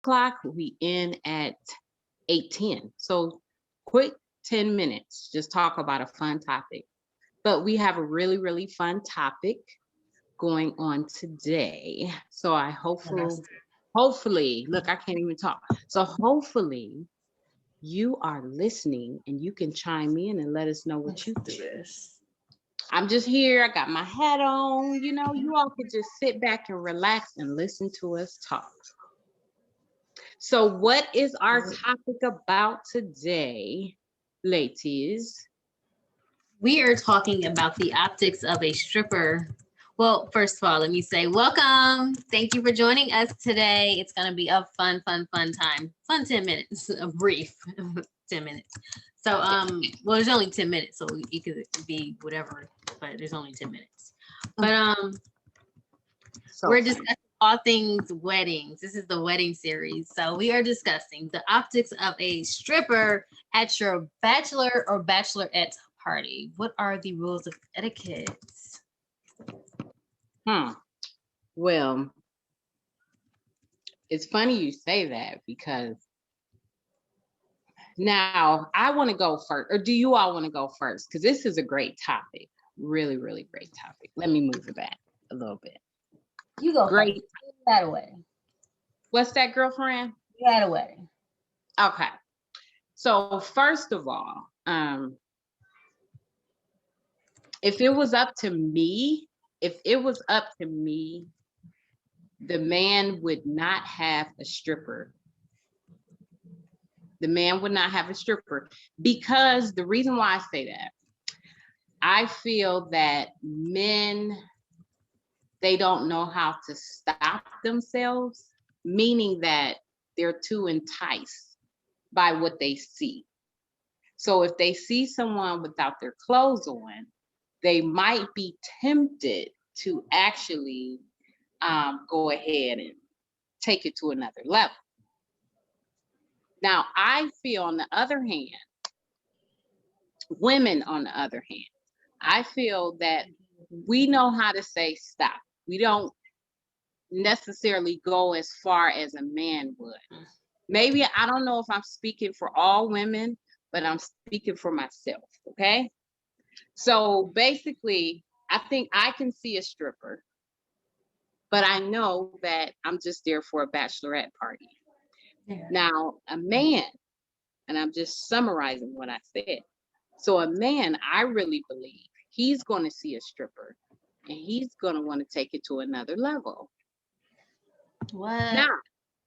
o'clock. We end at 8:10. So quick 10 minutes, just talk about a fun topic. But we have a really, really fun topic going on today. So I hopefully, look, I can't even talk. So hopefully you are listening and you can chime in and let us know what you do think. this. I'm just here. I got my hat on. You all could just sit back and relax and listen to us talk. So, what is our topic about today, ladies? We are talking about the optics of a stripper. Well, first of all, let me say welcome. Thank you for joining us today. It's going to be a fun time. Fun 10 minutes, a brief 10 minutes. So, well, there's only 10 minutes, so it could be whatever, but there's only 10 minutes. But we're discussing all things weddings. This is the wedding series. So we are discussing the optics of a stripper at your bachelor or bachelorette party. What are the rules of etiquette? Well, it's funny you say that because now I want to go first, or do you all want to go first? Because this is a great topic. Really, really great topic. Let me move it back a little bit. You go great. First. You had a wedding. What's that, girlfriend? You had a wedding. Okay. So first of all, if it was up to me, the man would not have a stripper. The man would not have a stripper because the reason why I say that, I feel that men, they don't know how to stop themselves, meaning that they're too enticed by what they see. So if they see someone without their clothes on, they might be tempted to actually go ahead and take it to another level. Now, I feel on the other hand, women on the other hand, I feel that we know how to say stop. We don't necessarily go as far as a man would. Maybe, I don't know if I'm speaking for all women, but I'm speaking for myself, okay? So basically, I think I can see a stripper, but I know that I'm just there for a bachelorette party. Yeah. Now, a man, and I'm just summarizing what I said. So a man, I really believe he's going to see a stripper and he's going to want to take it to another level. What? Now,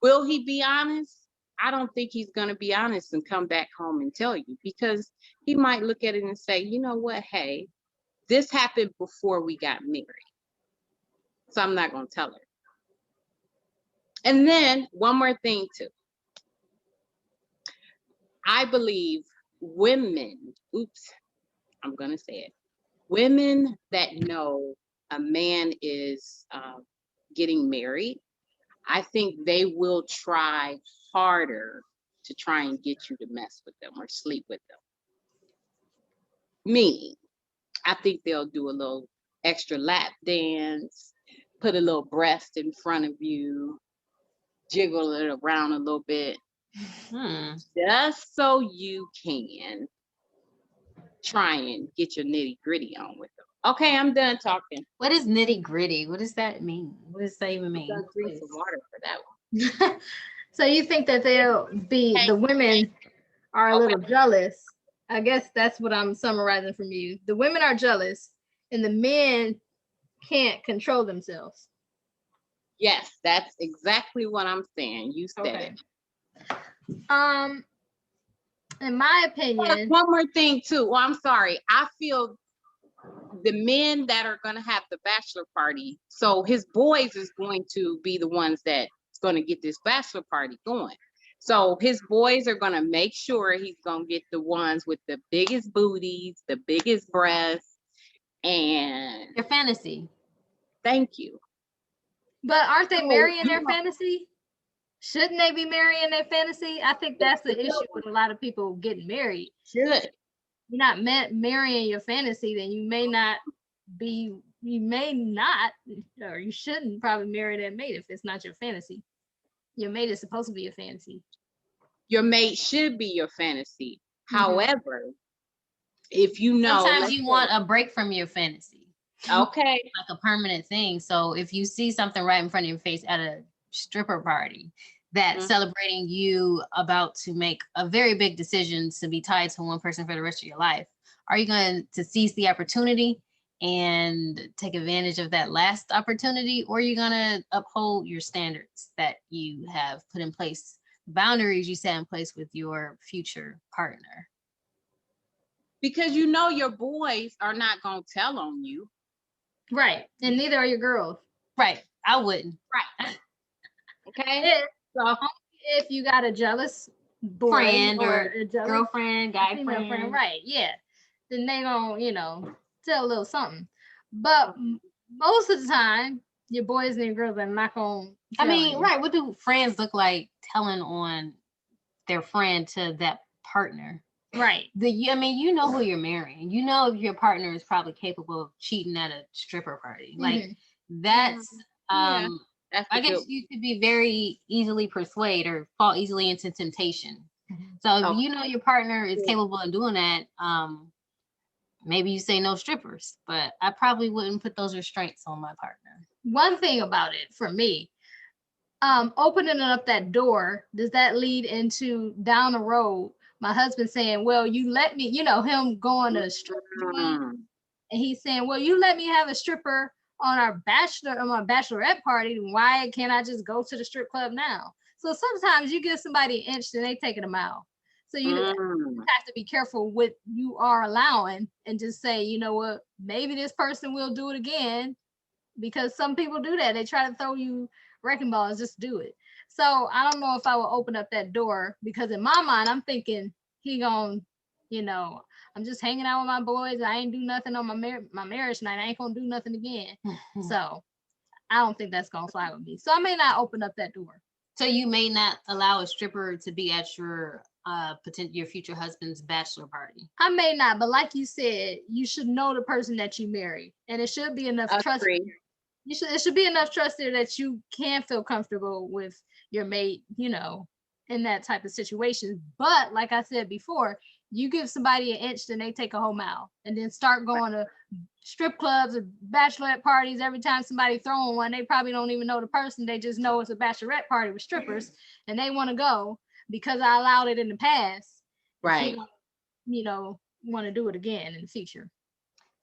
will he be honest? I don't think he's going to be honest and come back home and tell you, because he might look at it and say, you know what? Hey, this happened before we got married, so I'm not going to tell her. And then one more thing too. I believe women, I'm going to say it. Women that know a man is getting married, I think they will try harder to try and get you to mess with them or sleep with them. Meaning, I think they'll do a little extra lap dance, put a little breast in front of you, jiggle it around a little bit, just so you can try and get your nitty gritty on with them. Okay, I'm done talking. What is nitty gritty? What does that mean? What does that even mean? Drink some water for that one. So you think that they'll be, the women are a little jealous? I guess that's what I'm summarizing from you. The women are jealous and the men can't control themselves. Yes, that's exactly what I'm saying. You said it. In my opinion, one more thing too. Well, I'm sorry. I feel the men that are going to have the bachelor party, so his boys is going to be the ones that's going to get this bachelor party going. So his boys are going to make sure he's going to get the ones with the biggest booties, the biggest breasts, and your fantasy. Thank you. But aren't they marrying their fantasy? Shouldn't they be marrying their fantasy? I think that's the issue with a lot of people getting married. Should. You're not marrying your fantasy, then you may not, or you shouldn't probably marry that mate if it's not your fantasy. Your mate is supposed to be a fantasy. Your mate should be your fantasy. Mhm. However, if you know, Sometimes let's you say- want a break from your fantasy, okay, like a permanent thing. So if you see something right in front of your face at a stripper party that's Mhm. celebrating you about to make a very big decision to be tied to one person for the rest of your life, are you going to seize the opportunity and take advantage of that last opportunity, or are you going to uphold your standards that you have put in place, boundaries you set in place with your future partner? because you know your boys are not gonna tell on you. Right. And neither are your girls. Right. I wouldn't. Right. Okay. If, So if you got a jealous boy Friend or or a jealous girlfriend, guy female friend. right? Yeah. Then they gonna, tell a little something. But most of the time, your boys and your girls are not gonna. I tell mean, you. right. What do friends look like telling on their friend to that partner? Right. I mean, you know who you're marrying. You know your partner is probably capable of cheating at a stripper party. Like that's yeah, that's I a guess good. you could be very easily persuaded or fall easily into temptation. So if Okay. you know your partner is Yeah. capable of doing that, maybe you say no strippers, but I probably wouldn't put those restraints on my partner. One thing about it for me, opening up that door, does that lead into down the road my husband saying, well, you let me, him going to a strip joint, Mm. and he's saying, well, you let me have a stripper on my bachelorette party, why can't I just go to the strip club now? So sometimes you give somebody an inch and they take it a mile. So you have to be careful what you are allowing and just say, you know what, maybe this person will do it again, because some people do that. They try to throw you wrecking balls, just do it. So I don't know if I will open up that door, because in my mind, I'm thinking he gonna, I'm just hanging out with my boys. I ain't do nothing on my marriage night. I ain't gonna do nothing again. So I don't think that's gonna fly with me. So I may not open up that door. So you may not allow a stripper to be at your your future husband's bachelor party. I may not, but like you said, you should know the person that you marry, and it should be enough trust. It should be enough trust there that you can feel comfortable with your mate, in that type of situation. But like I said before, you give somebody an inch, then they take a whole mile, and then start going to strip clubs or bachelorette parties. Every time somebody throwing one, they probably don't even know the person. They just know it's a bachelorette party with strippers, and they want to go because I allowed it in the past. Right. Want to do it again in the future.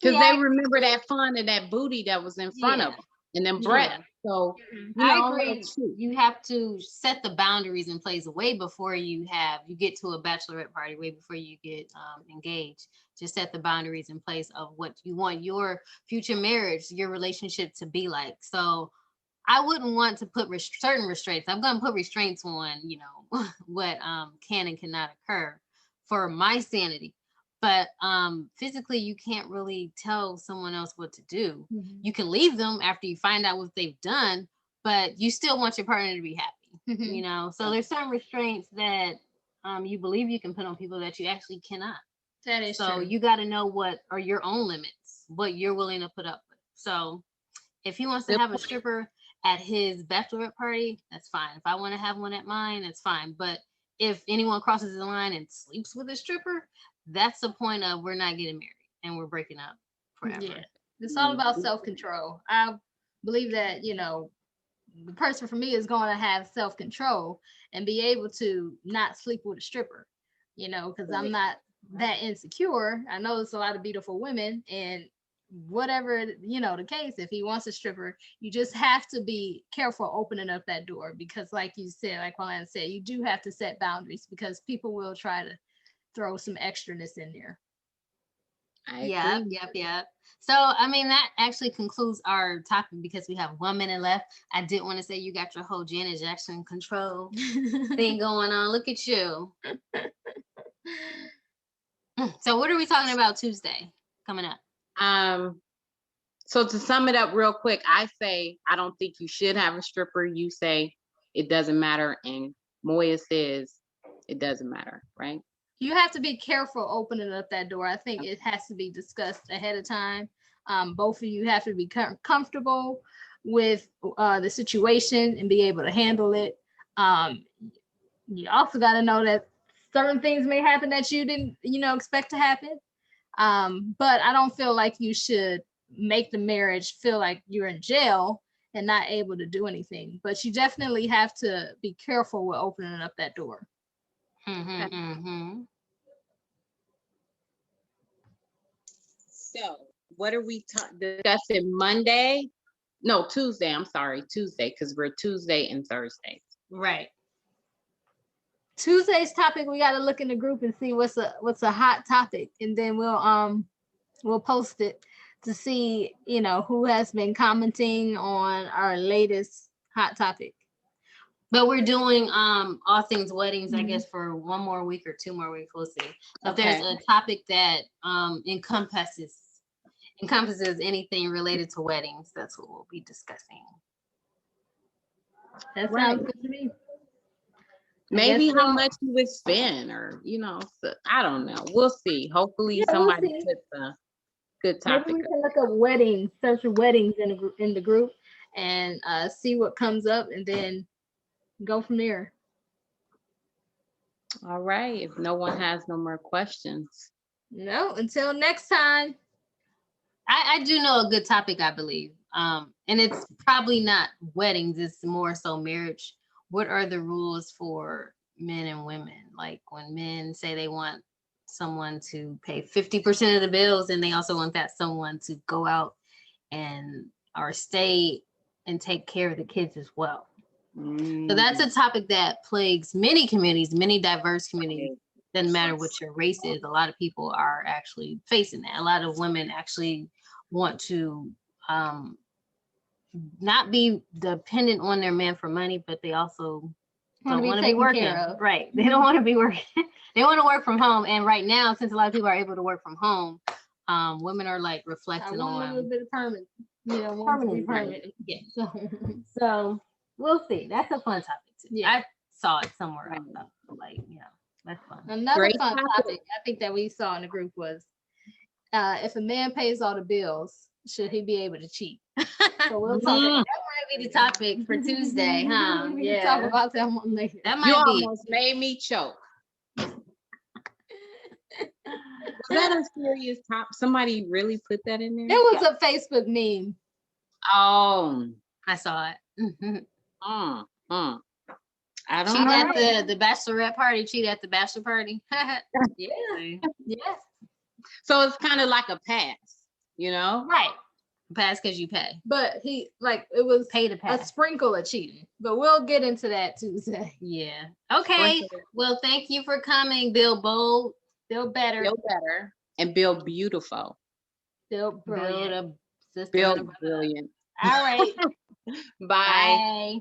Because they remember that fun and that booty that was in front of them and then breath. So, I agree. You have to set the boundaries in place way before you get to a bachelorette party, way before you get engaged. Just set the boundaries in place of what you want your future marriage, your relationship to be like. So I wouldn't want to put certain restraints. I'm going to put restraints on, what can and cannot occur for my sanity. But physically, you can't really tell someone else what to do. You can leave them after you find out what they've done, but you still want your partner to be happy, So there's some restraints that you believe you can put on people that you actually cannot. That is so true. You got to know what are your own limits, what you're willing to put up with. So if he wants to have a stripper at his bachelorette party, that's fine. If I want to have one at mine, that's fine. But if anyone crosses the line and sleeps with a stripper, that's the point of we're not getting married and we're breaking up forever. Yeah, it's all about self-control. I believe that, the person for me is going to have self-control and be able to not sleep with a stripper, because I'm not that insecure. I know there's a lot of beautiful women, and whatever, the case, if he wants a stripper, you just have to be careful opening up that door, because like you said, like Juan said, you do have to set boundaries, because people will try to throw some extraness in there. Yep. So, I mean, that actually concludes our topic because we have 1 minute left. I did want to say you got your whole Janet Jackson control thing going on. Look at you. So, what are we talking about Tuesday coming up? So to sum it up real quick, I say I don't think you should have a stripper. You say it doesn't matter, and Moya says it doesn't matter, right? You have to be careful opening up that door. I think it has to be discussed ahead of time. Both of you have to be comfortable with the situation and be able to handle it. You also got to know that certain things may happen that you didn't, expect to happen. But I don't feel like you should make the marriage feel like you're in jail and not able to do anything. But you definitely have to be careful with opening up that door. So, what are we discussing Monday? No, Tuesday. I'm sorry, Tuesday, because we're Tuesday and Thursdays. Right. Tuesday's topic, we got to look in the group and see what's a hot topic, and then we'll post it to see who has been commenting on our latest hot topic. But we're doing all things weddings, I guess, for 1 more week or 2 more weeks. We'll see. So if there's a topic that encompasses anything related to weddings, that's what we'll be discussing. That sounds good to me. Maybe how much you would spend, or so, I don't know. We'll see. Hopefully somebody puts a good topic. Maybe we can look up weddings, search for weddings in the group, and see what comes up, and then go from there. All right. If no one has no more questions. No, until next time. I do know a good topic, I believe. And it's probably not weddings, it's more so marriage. What are the rules for men and women? Like when men say they want someone to pay 50% of the bills, and they also want that someone to go out or stay and take care of the kids as well. So that's a topic that plagues many communities, many diverse communities. Doesn't matter what your race is. A lot of people are actually facing that. A lot of women actually want to not be dependent on their man for money, but they also don't want to be working. Right. They don't want to be working. They want to work from home. And right now, since a lot of people are able to work from home, women are like reflecting on a little bit of permanent. Permanent. Yeah. So we'll see. That's a fun topic too. Yeah. I saw it somewhere. That's fun. Another great fun topic I think that we saw in the group was if a man pays all the bills, should he be able to cheat? So we'll talk about that might be the topic for Tuesday, huh? We can talk about that one later. That might almost made me choke. Was that a serious topic? Somebody really put that in there? It was a Facebook meme. Oh, I saw it. I don't cheat know. At the bachelorette party, cheat at the bachelor party. Yeah. Yes. So it's kind of like a pass, Right. Pass because you pay. But it was pay to pass. A sprinkle of cheating. But we'll get into that Tuesday. Yeah. Okay. Well, thank you for coming. Build bold. Build better. Build better. And build beautiful. Build brilliant. Build brilliant. All right. Bye. Bye.